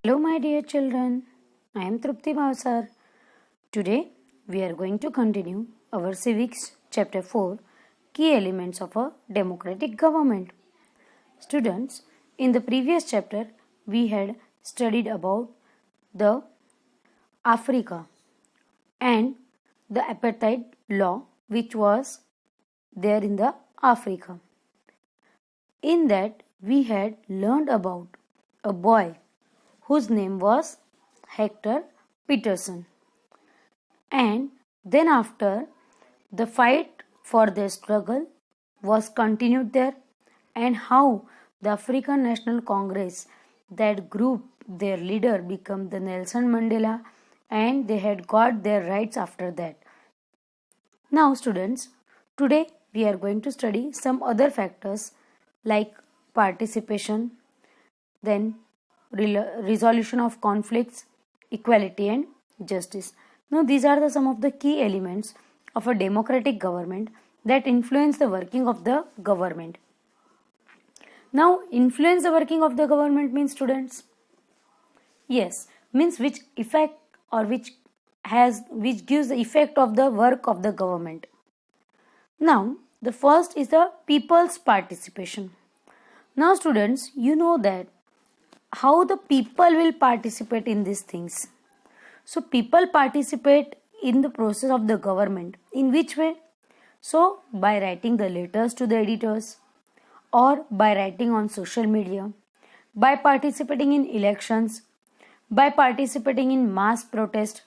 Hello, my dear children. I am Trupti Bhavsar. Today, we are going to continue our Civics Chapter 4 Key Elements of a Democratic Government. Students, in the previous chapter, we had studied about the Africa and the apartheid law which was there in the Africa. In that, we had learned about a boy whose name was Hector Peterson. And then after, the fight for their struggle was continued there, and how the African National Congress, that group, their leader became the Nelson Mandela, and they had got their rights after that. Now students, today we are going to study some other factors like participation, then resolution of conflicts, equality and justice. Now these are some of the key elements of a democratic government that influence the working of the government. Now influence the working of the government means, students, yes, means which effect or which gives the effect of the work of the government. Now the first is the people's participation. Now students, you know that how the people will participate in these things. So people participate in the process of the government. In which way? So by writing the letters to the editors, or by writing on social media, by participating in elections, by participating in mass protest,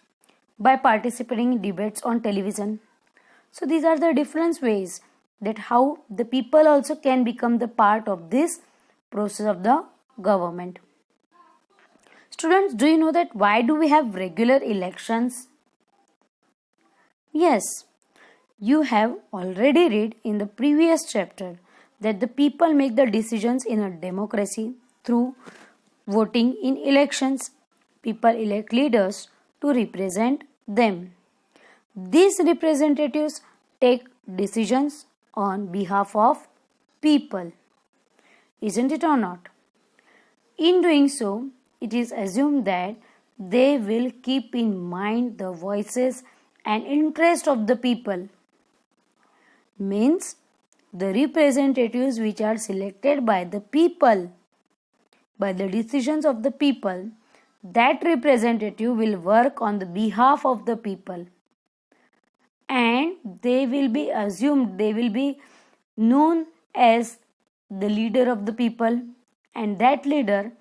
by participating in debates on television. So these are the different ways that how the people also can become the part of this process of the government. Students, do you know that why do we have regular elections? Yes, you have already read in the previous chapter that the people make the decisions in a democracy through voting in elections. People elect leaders to represent them. These representatives take decisions on behalf of people. Isn't it or not? In doing so, it is assumed that they will keep in mind the voices and interest of the people. Means the representatives which are selected by the people, by the decisions of the people, that representative will work on the behalf of the people, and they will be assumed, they will be known as the leader of the people, and that leader,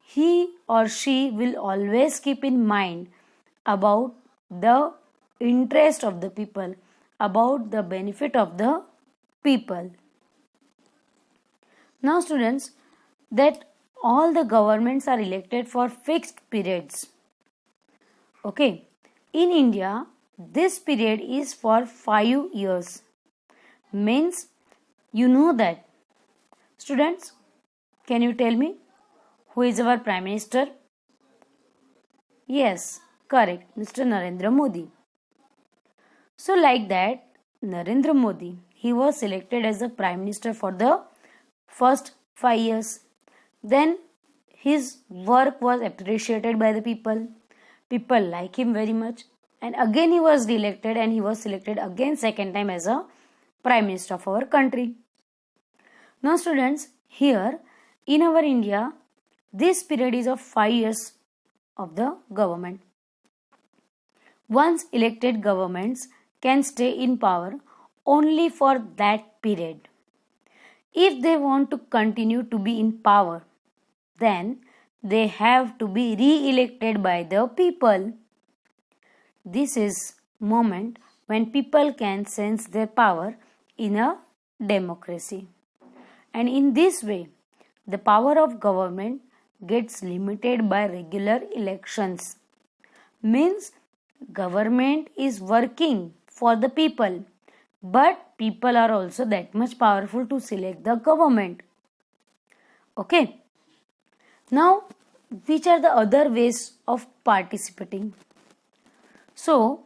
he or she will always keep in mind about the interest of the people, about the benefit of the people. Now students, that all the governments are elected for fixed periods. Okay, in India, this period is for 5 years. Means, you know that. Students, can you tell me who is our Prime Minister? Yes, correct, Mr. Narendra Modi. So like that, Narendra Modi, he was selected as the Prime Minister for the first 5 years. Then his work was appreciated by the people. People like him very much. And again he was re-elected, and he was selected again second time as a Prime Minister of our country. Now students, here in our India, this period is of 5 years of the government. Once elected governments can stay in power only for that period. If they want to continue to be in power, then they have to be re-elected by the people. This is moment when people can sense their power in a democracy. And in this way, the power of government gets limited by regular elections. Means government is working for the people, but people are also that much powerful to select the government. Okay. Now, which are the other ways of participating? So,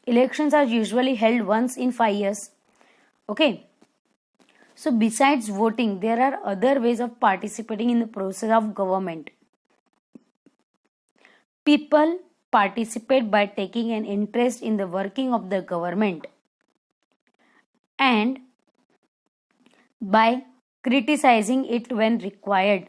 elections are usually held once in 5 years. Okay. So, besides voting, there are other ways of participating in the process of government. People participate by taking an interest in the working of the government and by criticizing it when required.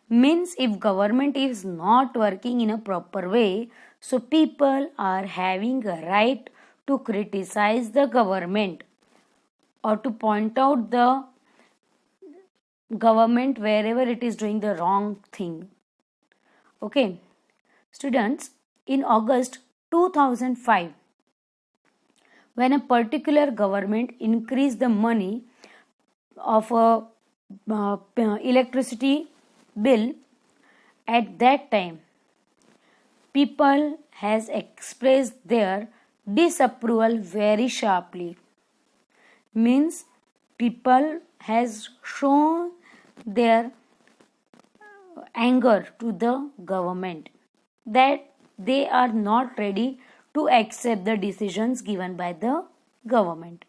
Means if government is not working in a proper way, so people are having a right to criticize the government or to point out the government wherever it is doing the wrong thing. Okay, students, in August 2005, when a particular government increased the money of a electricity bill, at that time people has expressed their disapproval very sharply. Means people has shown their anger to the government that they are not ready to accept the decisions given by the government.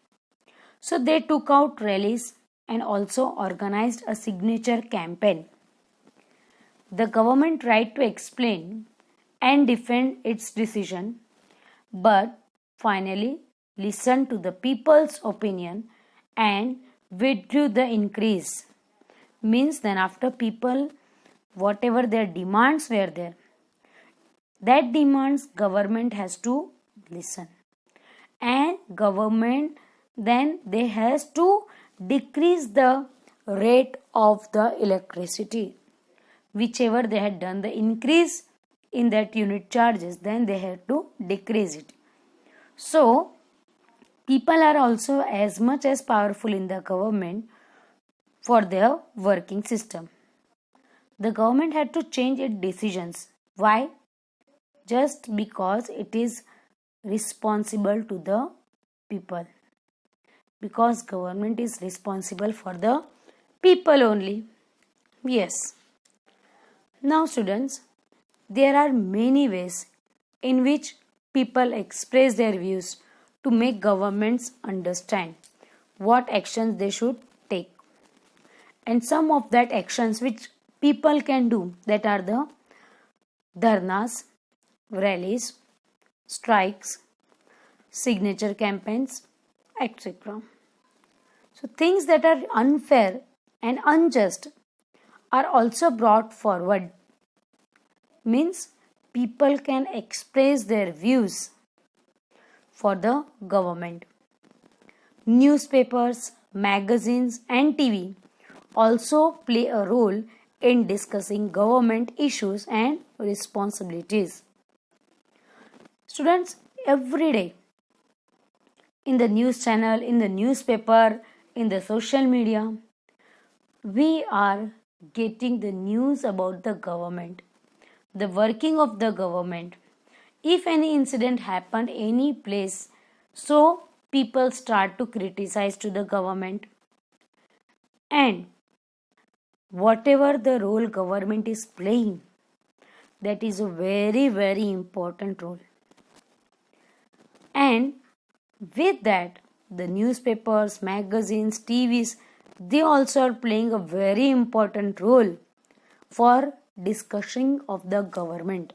So they took out rallies and also organized a signature campaign. The government tried to explain and defend its decision, but finally listened to the people's opinion and withdrew the increase. Means then after people, whatever their demands were there, that demands government has to listen, and government then they has to decrease the rate of the electricity. Whichever they had done the increase in that unit charges, then they had to decrease it. So people are also as much as powerful in the government for their working system. The government had to change its decisions. Why? Just because it is responsible to the people. Because government is responsible for the people only. Yes. Now students, there are many ways in which people express their views to make governments understand what actions they should take. And some of that actions which people can do, that are the dharnas, rallies, strikes, signature campaigns, etc. So things that are unfair and unjust are also brought forward. Means people can express their views for the government. Newspapers, magazines and TV also play a role in discussing government issues and responsibilities. Students, every day in the news channel, in the newspaper, in the social media, we are getting the news about the government, the working of the government. If any incident happened any place, so people start to criticize to the government, and whatever the role government is playing, that is a very, very important role. And with that, the newspapers, magazines, TVs, they also are playing a very important role for discussing of the government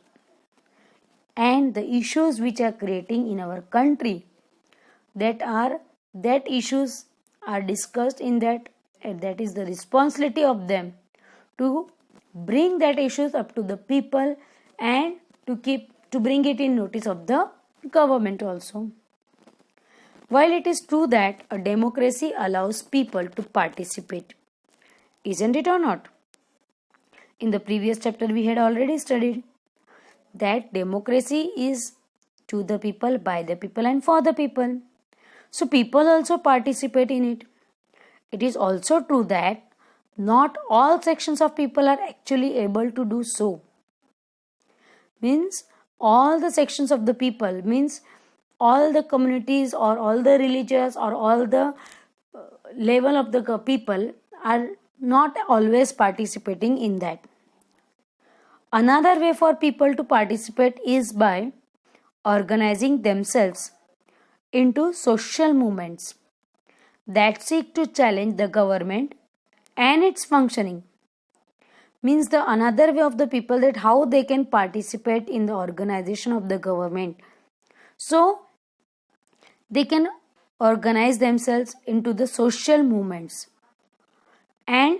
and the issues which are creating in our country. That issues are discussed in that, and that is the responsibility of them to bring that issues up to the people and to bring it in notice of the government also. While it is true that a democracy allows people to participate, isn't it or not? In the previous chapter we had already studied that democracy is to the people, by the people and for the people. So people also participate in it. It is also true that not all sections of people are actually able to do so. Means all the sections of the people, means all the communities or all the religious or all the level of the people are not always participating in that. Another way for people to participate is by organizing themselves into social movements that seek to challenge the government and its functioning. means the another way of the people that how they can participate in the organization of the government. So they can organize themselves into the social movements and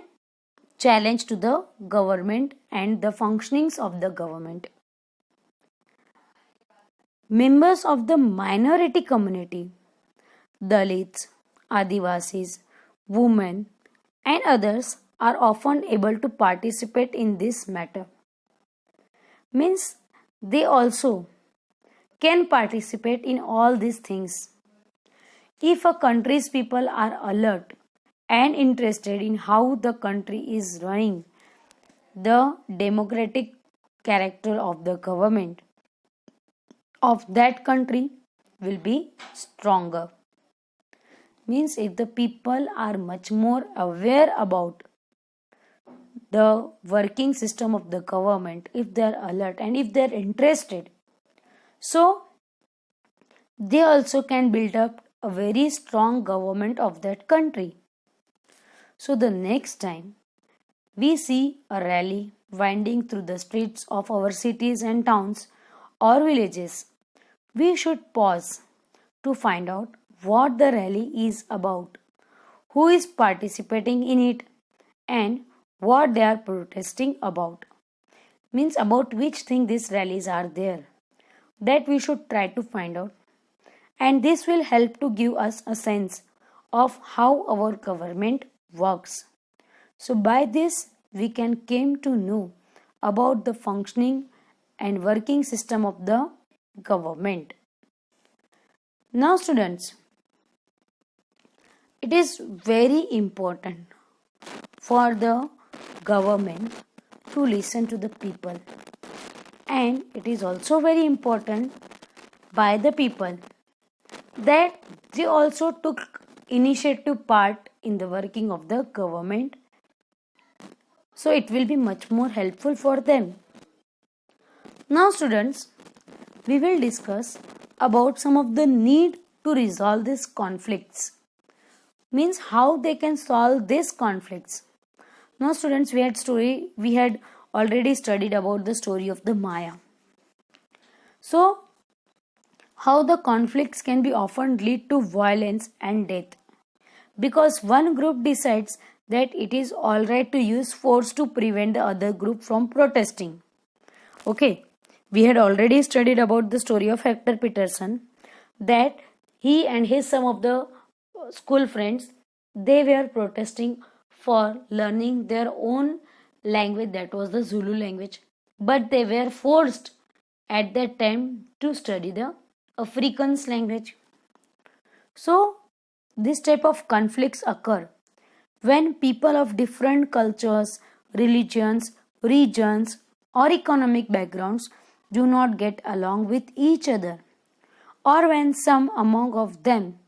challenge to the government and the functionings of the government. Members of the minority community, Dalits, Adivasis, women, and others are often able to participate in this matter. Means they also can participate in all these things. If a country's people are alert and interested in how the country is running, the democratic character of the government of that country will be stronger. Means if the people are much more aware about the working system of the government, if they are alert and if they are interested, so they also can build up a very strong government of that country. So the next time we see a rally winding through the streets of our cities and towns or villages, we should pause to find out what the rally is about, who is participating in it, and what they are protesting about. Means about which thing these rallies are there. That we should try to find out. And this will help to give us a sense of how our government works. So by this we can came to know about the functioning and working system of the government. Now students, it is very important for the government to listen to the people, and it is also very important by the people that they also took initiative part in the working of the government, so it will be much more helpful for them. Now students, we will discuss about some of the need to resolve these conflicts, means how they can solve these conflicts. Now students, we had already studied about the story of the Maya. So how the conflicts can be often lead to violence and death, because one group decides that it is alright to use force to prevent the other group from protesting. Okay, we had already studied about the story of Hector Peterson, that he and his some of the school friends, they were protesting for learning their own language, that was the Zulu language, but they were forced at that time to study the Afrikaans language. So this type of conflicts occur when people of different cultures, religions, regions, or economic backgrounds do not get along with each other, or when some among of them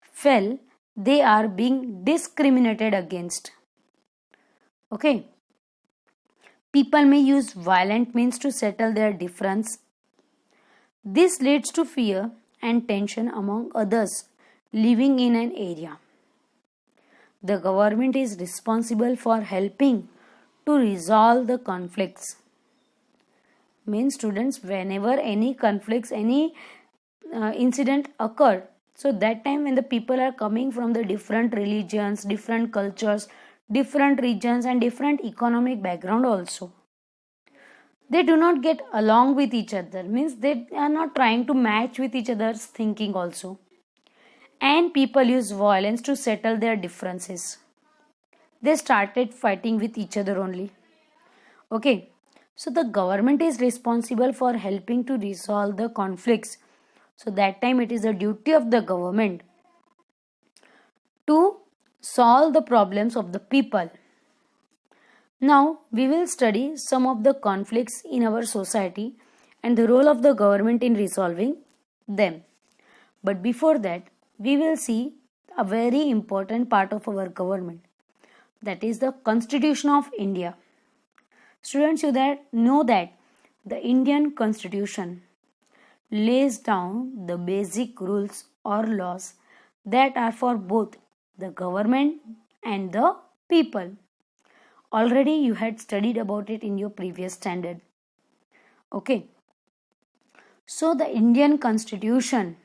feel they are being discriminated against. Okay, people may use violent means to settle their difference. This leads to fear and tension among others living in an area. The government is responsible for helping to resolve the conflicts. Means students, whenever any conflicts, any incident occur, so that time when the people are coming from the different religions, different cultures, different regions and different economic background also, they do not get along with each other, means they are not trying to match with each other's thinking also, and people use violence to settle their differences. They started fighting with each other only. Okay, so the government is responsible for helping to resolve the conflicts. So that time it is the duty of the government to solve the problems of the people. Now we will study some of the conflicts in our society and the role of the government in resolving them. But before that, we will see a very important part of our government, that is the Constitution of India. Students, you know that the Indian Constitution lays down the basic rules or laws that are for both the government and the people. Already you had studied about it in your previous standard. Okay. So the Indian Constitution,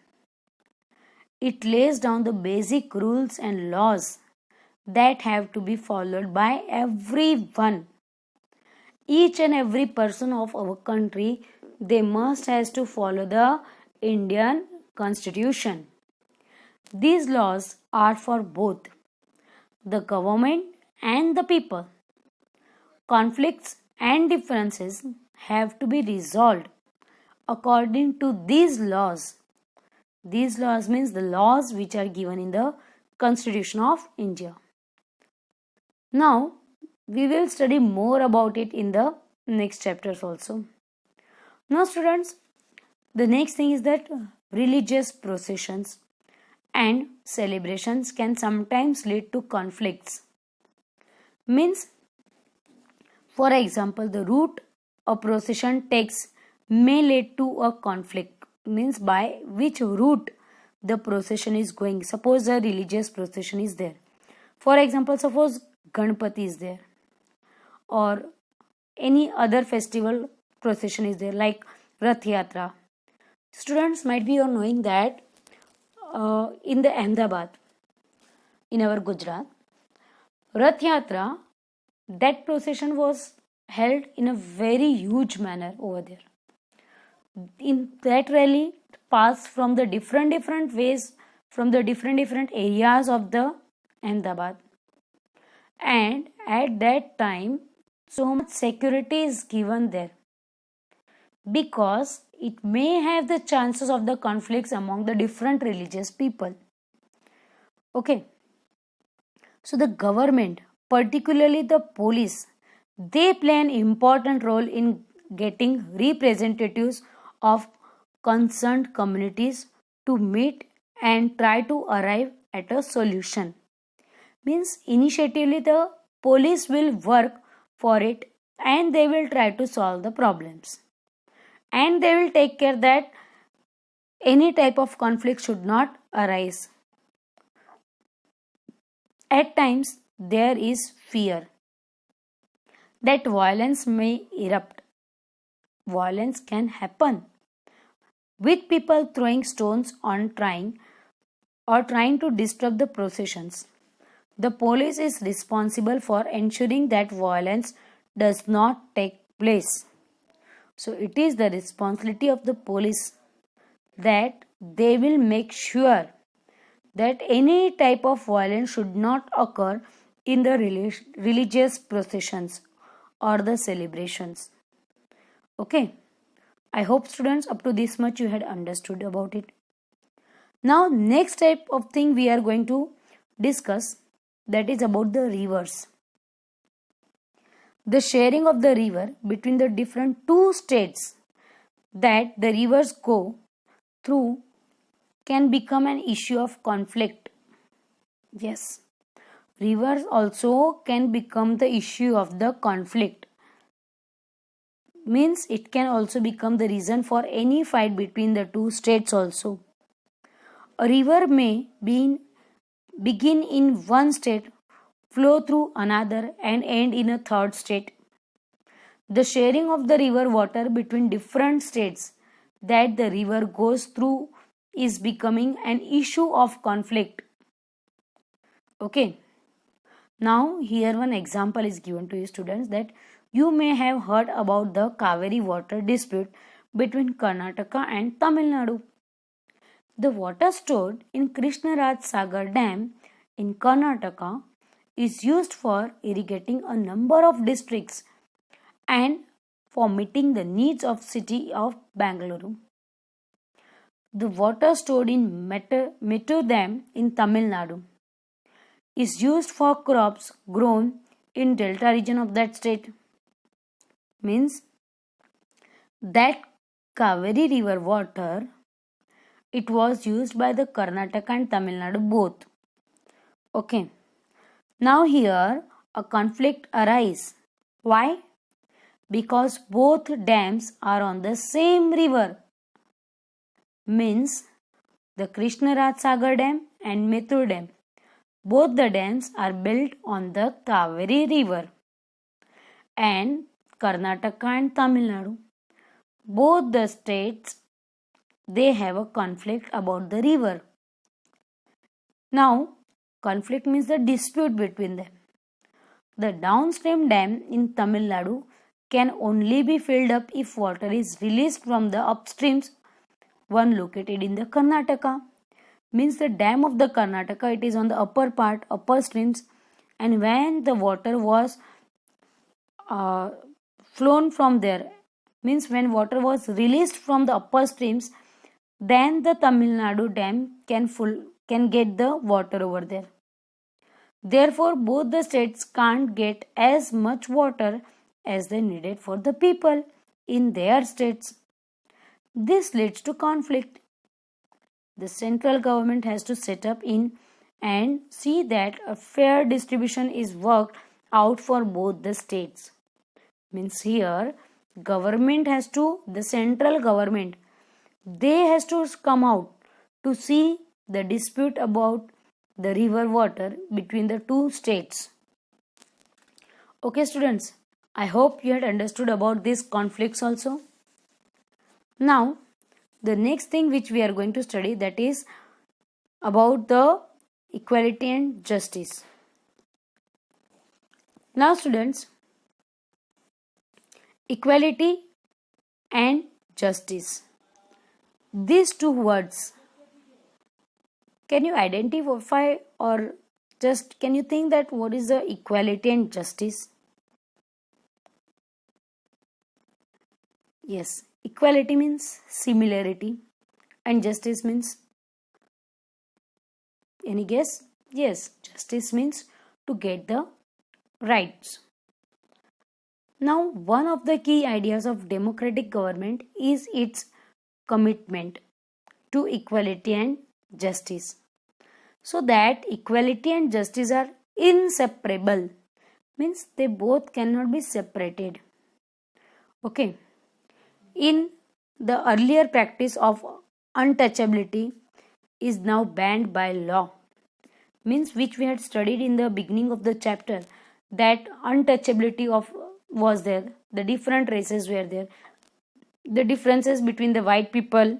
it lays down the basic rules and laws that have to be followed by everyone. Each and every person of our country, they must has to follow the Indian Constitution. These laws are for both the government and the people. Conflicts and differences have to be resolved according to these laws. These laws means the laws which are given in the Constitution of India. Now, we will study more about it in the next chapters also. Now, students, the next thing is that religious processions and celebrations can sometimes lead to conflicts. Means, for example, the route a procession takes may lead to a conflict. Means by which route the procession is going. Suppose a religious procession is there. For example, suppose Ganpati is there, or any other festival procession is there, like Rath Yatra. Students might be knowing that in the Ahmedabad, in our Gujarat, Rath Yatra, that procession was held in a very huge manner over there. In that rally, passed from the different ways, from the different areas of the Ahmedabad. And at that time, so much security is given there, because it may have the chances of the conflicts among the different religious people. Okay. So the government, particularly the police, they play an important role in getting representatives of concerned communities to meet and try to arrive at a solution. Means initiatively the police will work for it and they will try to solve the problems. And they will take care that any type of conflict should not arise. At times there is fear that violence may erupt. Violence can happen with people throwing stones on trying to disrupt the processions. The police is responsible for ensuring that violence does not take place. So it is the responsibility of the police that they will make sure that any type of violence should not occur in the religious processions or the celebrations. Okay. I hope students up to this much you had understood about it. Now next type of thing we are going to discuss, that is about the rivers. The sharing of the river between the different two states that the rivers go through can become an issue of conflict. Yes, rivers also can become the issue of the conflict. Means it can also become the reason for any fight between the two states also. A river may begin in one state, flow through another and end in a third state. The sharing of the river water between different states that the river goes through is becoming an issue of conflict. Okay. Now here one example is given to you students, that you may have heard about the Kaveri water dispute between Karnataka and Tamil Nadu. The water stored in Krishnaraj Sagar Dam in Karnataka is used for irrigating a number of districts and for meeting the needs of city of Bangalore. The water stored in Mettur Dam in Tamil Nadu is used for crops grown in delta region of that state. Means that Kaveri river water, it was used by the Karnataka and Tamil Nadu both. Okay. Now here a conflict arises. Why? Because both dams are on the same river. Means the Krishnaraj Sagar Dam and Mettur Dam, both the dams are built on the Kaveri river. and Karnataka and Tamil Nadu. Both the states, they have a conflict about the river. Now, conflict means the dispute between them. The downstream dam in Tamil Nadu can only be filled up if water is released from the upstreams one located in the Karnataka. Means the dam of the Karnataka, it is on the upper part, upper streams, and when the water was flown from there, means when water was released from the upper streams, then the Tamil Nadu dam can get the water over there. Therefore, both the states can't get as much water as they needed for the people in their states. This leads to conflict. The central government has to set up in and see that a fair distribution is worked out for both the states. Means here, the central government, they has to come out to see the dispute about the river water between the two states. Okay students, I hope you had understood about these conflicts also. Now, the next thing which we are going to study, that is about the equality and justice. Now students, equality and justice. These two words, can you identify or just can you think that what is the equality and justice? Yes, equality means similarity and justice means, any guess? Yes, justice means to get the rights. Now, one of the key ideas of democratic government is its commitment to equality and justice. So that equality and justice are inseparable, means they both cannot be separated. Okay. In the earlier practice of untouchability is now banned by law, means which we had studied in the beginning of the chapter, that untouchability of was there, the different races were there, the differences between the white people,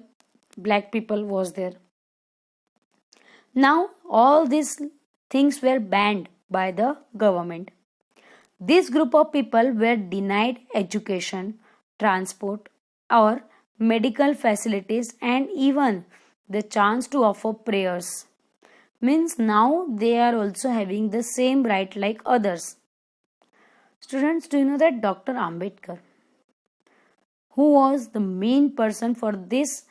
black people was there. Now all these things were banned by the government. This group of people were denied education, transport, or medical facilities, and even the chance to offer prayers. Means now they are also having the same right like others. Students, do you know that Dr. Ambedkar, who was the main person for this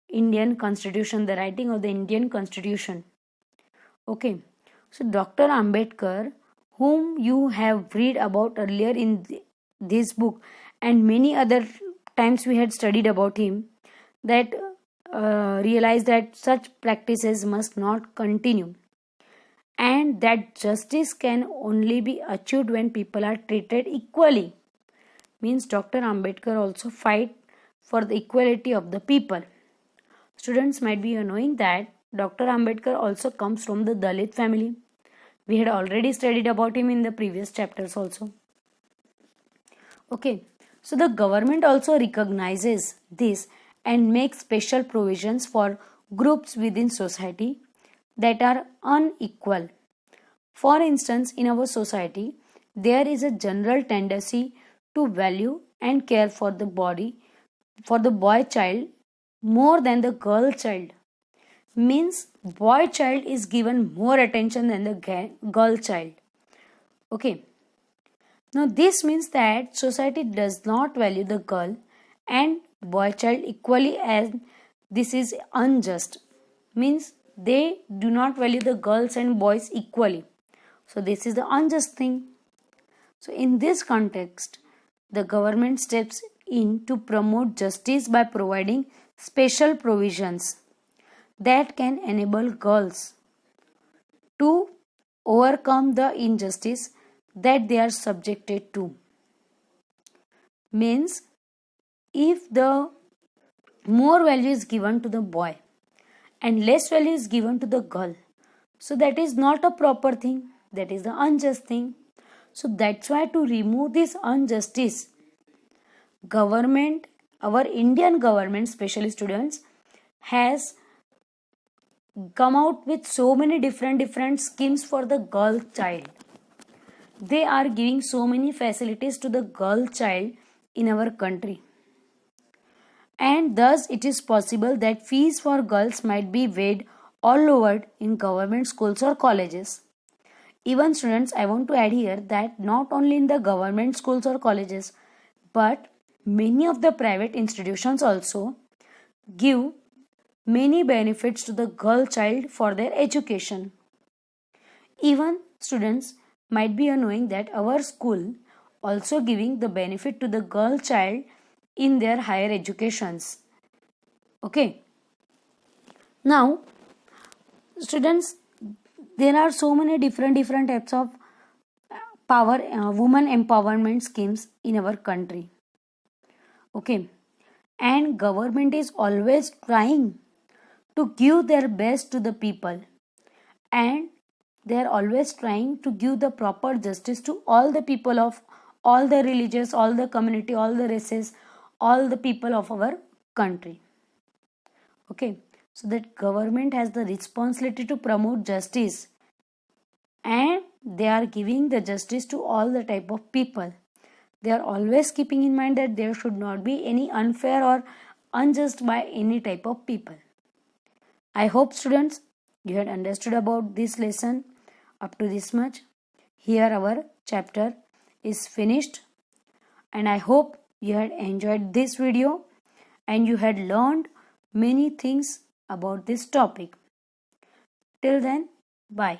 Indian constitution, the writing of the Indian constitution? Okay, so Dr. Ambedkar, whom you have read about earlier in this book, and many other times we had studied about him, that realized that such practices must not continue, and that justice can only be achieved when people are treated equally. Means Dr. Ambedkar also fight for the equality of the people. Students might be knowing that Dr. Ambedkar also comes from the Dalit family. We had already studied about him in the previous chapters also. Okay, so the government also recognizes this and makes special provisions for groups within society that are unequal. For instance, in our society, there is a general tendency to value and care for the boy child more than the girl child. Means boy child is given more attention than the girl child. Okay. Now this means that society does not value the girl and boy child equally, as this is unjust. Means they do not value the girls and boys equally. So this is the unjust thing. So in this context, the government steps in to promote justice by providing special provisions that can enable girls to overcome the injustice that they are subjected to. Means if the more value is given to the boy and less value is given to the girl, so that is not a proper thing, that is the unjust thing. So that's why, to remove this injustice, government, our Indian government, especially students, has come out with so many different schemes for the girl child. They are giving so many facilities to the girl child in our country, and thus it is possible that fees for girls might be waived all over in government schools or colleges. Even students, I want to add here that not only in the government schools or colleges, but many of the private institutions also give many benefits to the girl child for their education. Even students might be knowing that our school also giving the benefit to the girl child in their higher educations. Okay. Now, students, there are so many different types of power women empowerment schemes in our country. Okay. And government is always trying to give their best to the people, and they are always trying to give the proper justice to all the people of all the religions, all the community, all the races, all the people of our country. Okay, so that government has the responsibility to promote justice, and they are giving the justice to all the type of people. They are always keeping in mind that there should not be any unfair or unjust by any type of people. I hope students you had understood about this lesson up to this much. Here our chapter is finished, and I hope you had enjoyed this video and you had learned many things about this topic. Till then, bye.